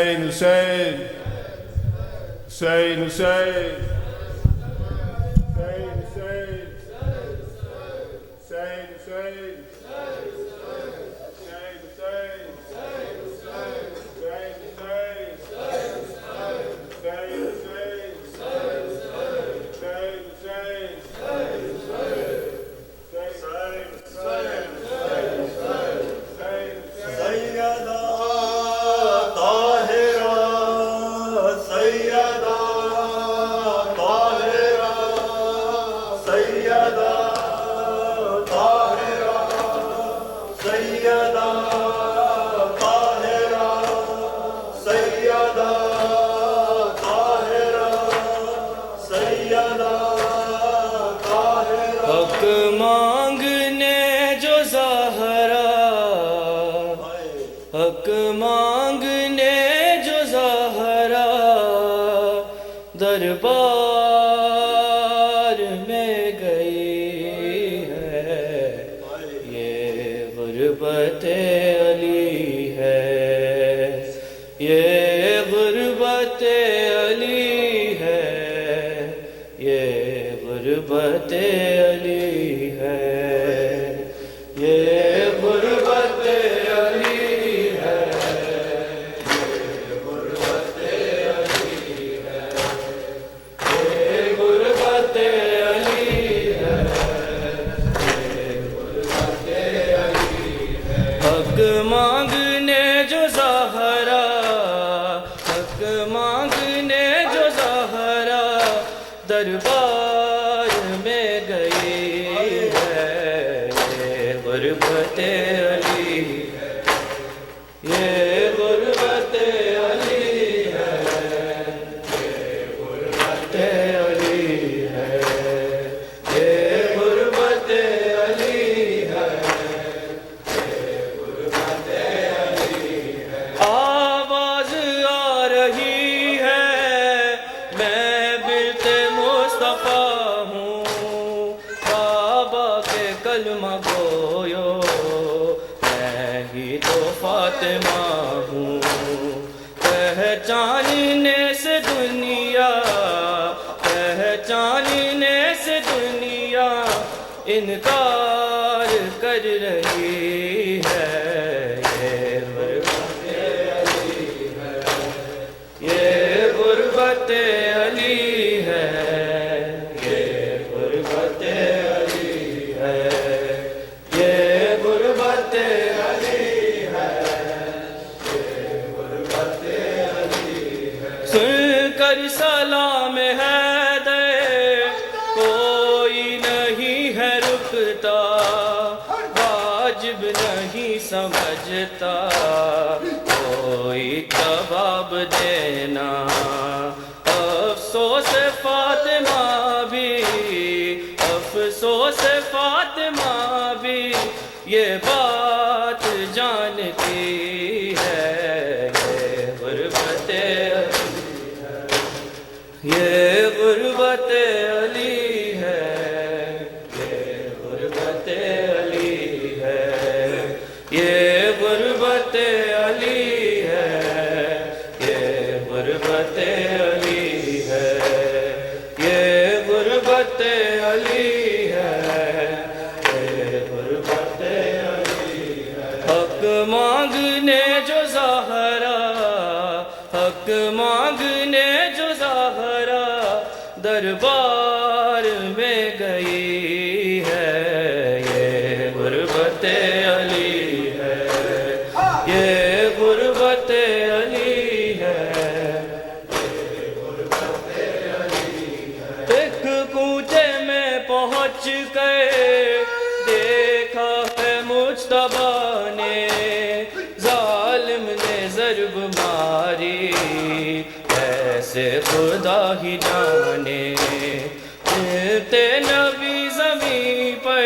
Hussein, Hussein, Hussein, حق مانگنے جو زہرا، حق مانگنے جو زہرا دربار میں گئی ہے، یہ غربت علی ہے، یہ غربت علی ہے، یہ غربت علی ہے، یہ غربت علی ہے، یہ غربت علی ہے، یہ غربت علی ہے، یہ غربت علی ہے۔ حق مانگنے جو زہرا، حق مانگنے جو زہرا دربار میں گئی ہے، یہ غربت علی ہے، یہ غربت علی ہے، یہ غربت علی ہے، یہ غربت علی ہے، یہ غربت علی ہے۔ آواز آ رہی ہے، میں برت مصطفیٰ ہوں، بابا کے کلمہ گویو، میں ہی تو فاطمہ ہوں، پہچاننے سے دنیا، پہچاننے سے دنیا انکار کر رہی ہے، یہ غربت علی ہے، یہ غربت علی ہے، یہ غربت علی ہے، یہ غربت علی ہے، یہ غربت علی ہے۔ سن کر سلام حیدر کوئی نہیں ہے رکتا، واجب نہیں سمجھتا کوئی جواب دینا، افسوس فاطمہ بھی، افسوس فاطمہ بھی یہ بات جانتی ہے، یہ غربت علی ہے، یہ غربت علی ہے، یہ غربت علی ہے، یہ غربت علی ہے، یہ غربت علی ہے، یہ غربت علی ہے، یہ غربت علی ہے۔ حق مانگنے جو زہرا، حق مانگنے جو زہرا دربار میں گئی ہے، یہ غربت علی ہے، یہ غربت علی ہے، یہ غربت علی ہے۔ ایک کوچے میں پہنچ گئے، دیکھا ہے مجتبیٰ نے، ظالم نے ضرب ماری، ایسے خدا ہی جانے، تے نبی زمین پر،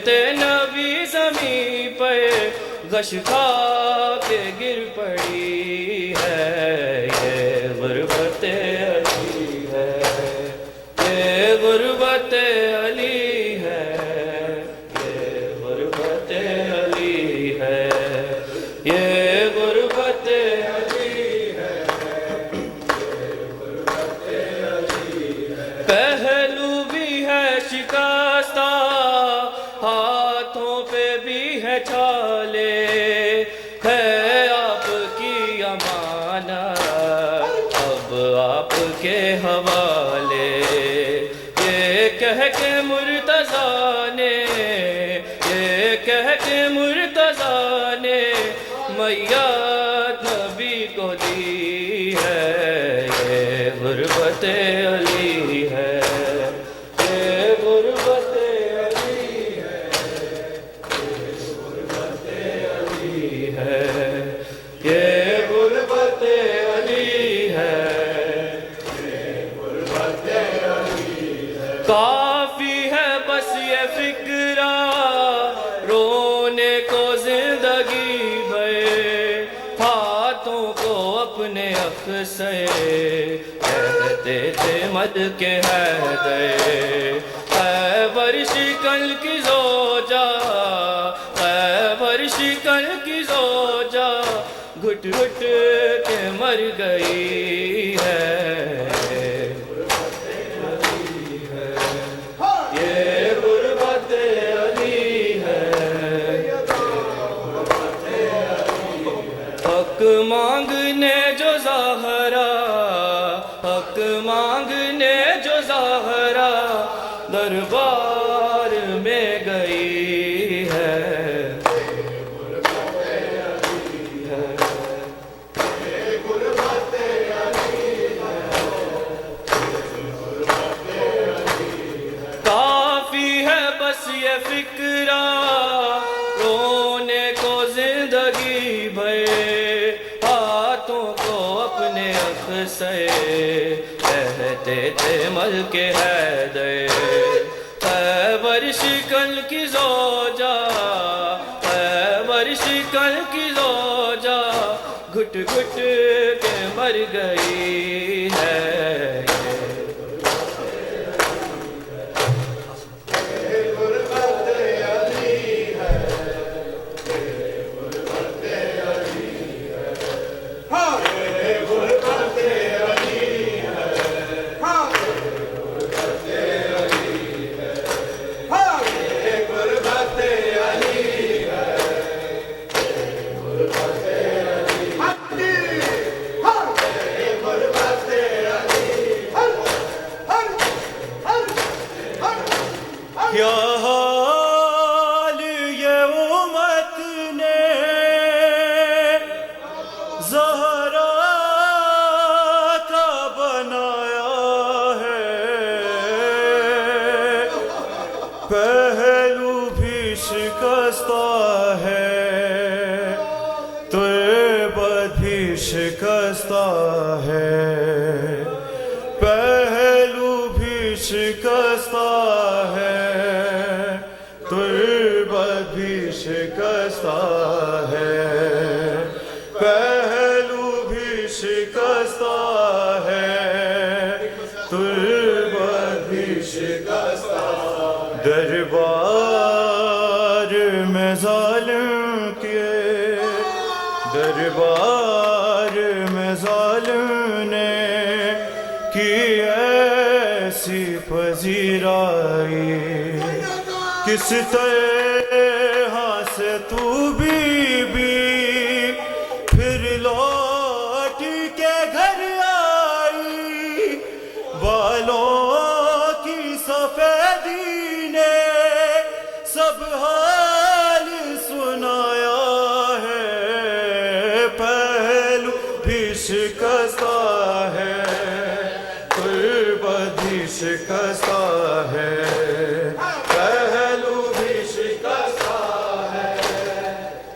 تے نبی زمین پر غش کھا کے گر پڑی ہے، یہ غربت علی ہے، یہ غربت علی ہے، یہ غربت علی ہے، یہ غربت چھالے ہے آپ کی امانت اب آپ کے حوالے یہ کہہ کے مرتضیٰ نے یہ کہہ کے مرتضیٰ نے میعاد نبی کو دی ہے یہ غربت علی ہے یہ غربت علی ہے یہ غربت علی ہے یہ غربت علی ہے یہ غربت علی ہے کافی ہے بس یہ فکرہ رونے کو زندگی بھر ہاتھوں کو اپنے اخ سے کہتے تھے مد کے حیدر خیبر شکن کی زوجہ خیبر شکن کی زوجہ گھٹ گھٹ کے مر گئی ہے یہ غربت علی ہے حق مانگنے جو زہرا حق مانگنے جو زہرا دربار میں گئی ہے کافی ہے بس یہ فکرہ رونے کو زندگی بھر ہاتھوں کو اپنے اخ سے کہتے تھے ملک حیدر خیبر شکن کی زوجہ خیبر شکن کی زوجہ گھٹ گھٹ کے مر گئی ہے کیا حال یہ امت نے زہرا کا بنایا ہے پہلو بھی شکستہ ہے تربت بھی شکستہ ہے پہلو بھی شکستہ ہے تربت بھی شکستہ ہے پہلو بھی شکستہ ہے تربت بھی شکستہ دربار میں ظالم کے دربار میں ظالم نے کی ایسی پذیرائی کس طرح سے تو بی پھر لوٹ کے گھر آئی بالوں کی سفیدی نے سب حال سنایا ہے پہلو بھی شکستہ ہے تربت بھی شکستہ ہے پہلو بھی شکستہ ہے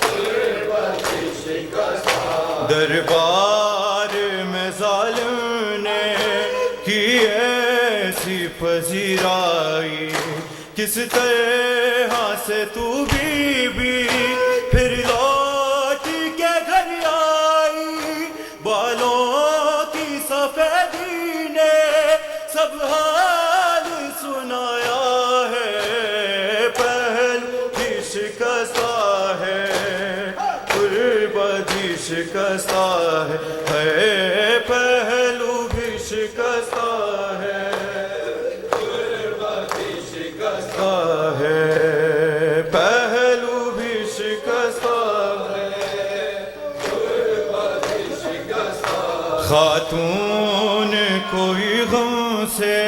تربت بھی شکستہ دربار میں ظالم نے کی ایسی پذیرائی کس طرح سے تو بی پھر لوٹ کے گھر آئی بالوں کی سفیدی نے سب حال سنایا ہے پہلو بھی شکستہ ہے تربت بھی شکستہ ہے پہلو بھی شکستہ ہے تربت بھی شکستہ ہے پہلو بھی شکستہ خاتون کوئی غم سے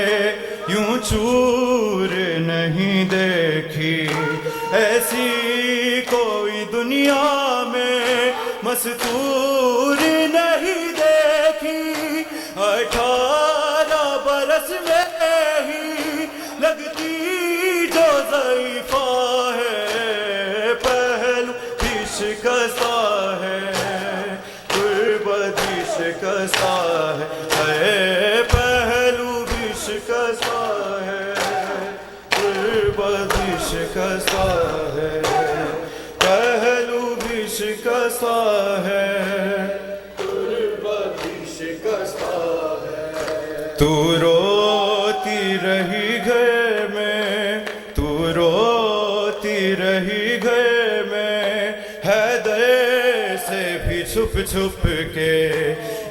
یوں چور نہیں دیکھی، ایسی کوئی دنیا میں مستور نہیں دیکھی، 18 برس میں ہی لگتی جو ضعیفہ ہے، پہلو بھی شکستہ ہے، غربت بھی شکستہ ہے، پہلو بھی شکستہ ہے، غربت بھی شکستہ ہے، پہلو بھی شکستہ ہے، غربت بھی شکستہ ہے۔ تو روتی رہی گھر میں، تو روتی رہی گھر میں، حیدر سے بھی چھپ چھپ کے،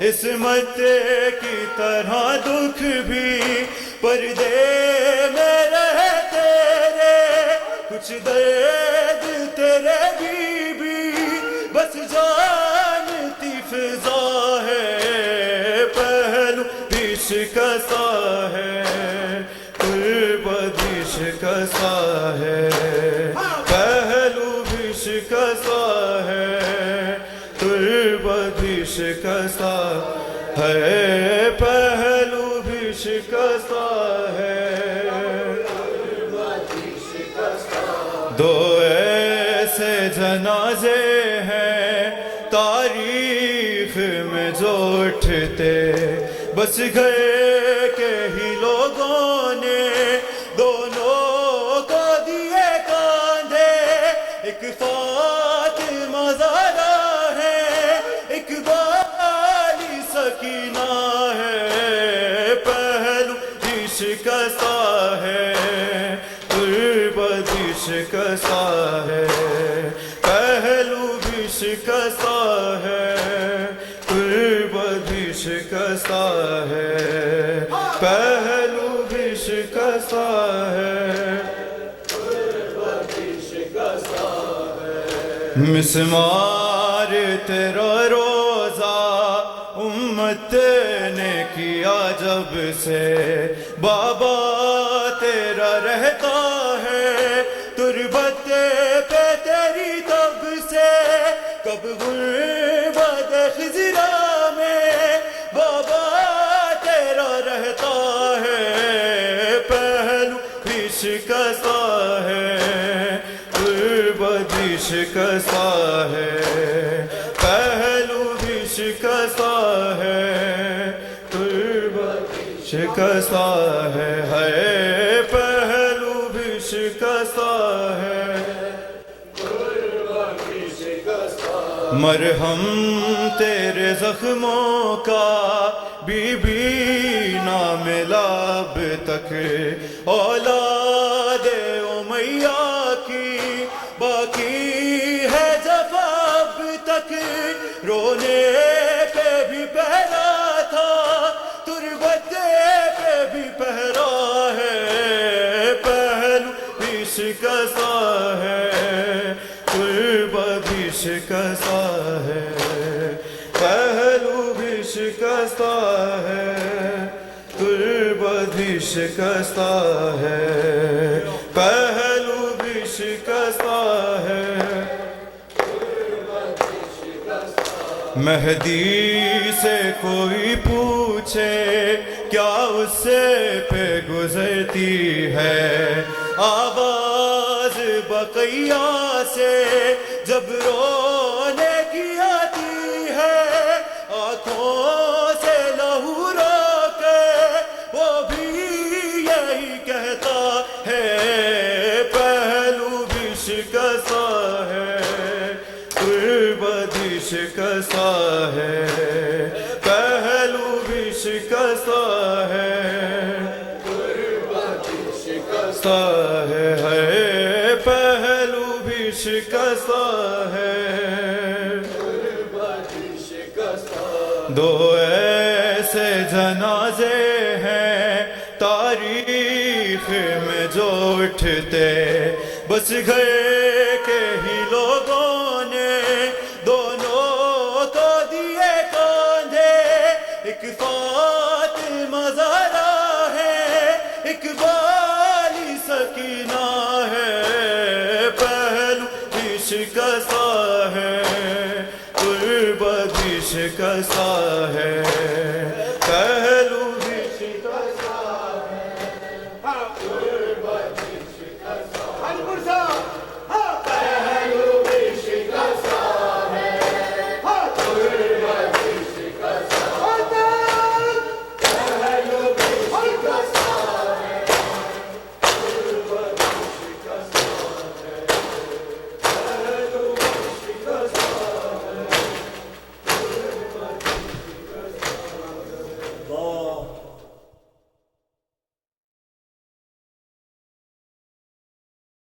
عصمت کی طرح دکھ بھی پردے میں رہے تیرے، کچھ درد تیرے بھی بس جانتی فضا ہے، پہلو بھی شکستہ ہے، غربت بھی شکستہ ہے، پہلو بھی شکستہ ہے، غربت بھی شکستہ ہے، پہلو بھی شکستہ ہے، غربت بھی شکستہ ہے۔ دو ایسے جنازے ہیں تاریخ میں جو اٹھتے، بس گھر کے ہی لوگوں نے دونوں کو دیے کاندھے، ایک فاطمہ زہرا ہے، ایک والی سکینہ ہے، پہلو بھی شکستہ ہے، غربت بھی شکستہ ہے، پہلو بھی شکستہ ہے، غربت بھی شکستہ ہے، پہلو بھی شکستہ ہے، غربت بھی شکستہ ہے۔ مسمار تیرا روزہ امت نے کیا جب سے، بابا تیرا رہتا ہے تربت پہ تیری تب سے، کب غربت خضرا میں بابا تیرا رہتا ہے، پہلو بھی شکستہ ہے، غربت بھی شکستہ ہے، پہلو بھی شکستہ ہے، غربت بھی شکستہ ہے، پہلو بھی شکستہ ہے، غربت بھی شکستہ ہے۔ مرہم تیرے زخموں کا بی بی نہ ملا اب تک، اولاد امیہ کی باقی ہے جفا اب تک، رونے پہ بھی پہرا تھا تربت پہ بھی پہرا ہے، پہلو بھی شکستہ ہے، غربت بھی شکستہ ہے، پہلو بھی شکستہ ہے، غربت بھی شکستہ ہے، پہلو بھی شکستہ ہے، غربت بھی شکستہ ہے۔ مہدی سے کوئی پوچھے کیا اس سے پہ گزرتی ہے، آواز بقیہ سے جب رونے کی آتی ہے، آنکھوں سے لہو رو کے وہ بھی یہی کہتا ہے، پہلو بھی شکستہ ہے، غربت بھی شکستہ ہے، پہلو بھی شکستہ ہے، غربت بھی شکستہ ہے، پہلو بھی شکستہ ہے، غربت بھی شکستہ ہے۔ دو ایسے جنازے ہیں تاریخ میں جو اٹھتے، بس گھر کے ہی لوگوں نے دونوں کو دیے کاندھے، ایک فاطمہ زہرا ہے، ایک والی سکینہ ہے، پہلو بھی شکستہ ہے، قربت بھی شکستہ ہے،